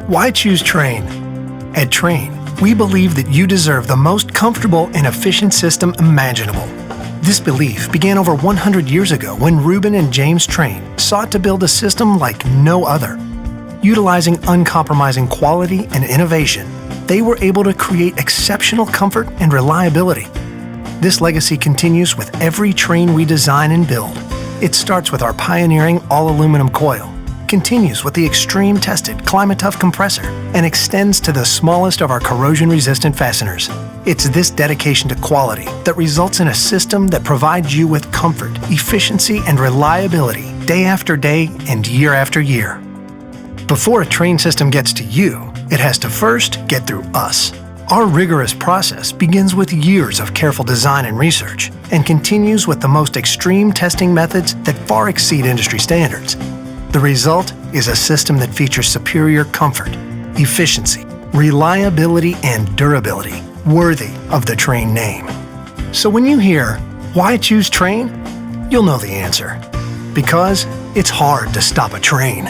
Why choose Trane? At Trane, we believe that you deserve the most comfortable and efficient system imaginable. This belief began over 100 years ago when Reuben and James Trane sought to build a system like no other. Utilizing uncompromising quality and innovation, they were able to create exceptional comfort and reliability. This legacy continues with every Trane we design and build. It starts with our pioneering all-aluminum coil, continues with the extreme-tested Climate-Tough compressor, and extends to the smallest of our corrosion-resistant fasteners. It's this dedication to quality that results in a system that provides you with comfort, efficiency, and reliability day after day and year after year. Before a Trane system gets to you, it has to first get through us. Our rigorous process begins with years of careful design and research and continues with the most extreme testing methods that far exceed industry standards. The result is a system that features superior comfort, efficiency, reliability, and durability, worthy of the Trane name. So when you hear, "Why choose Trane?" you'll know the answer. Because it's hard to stop a train.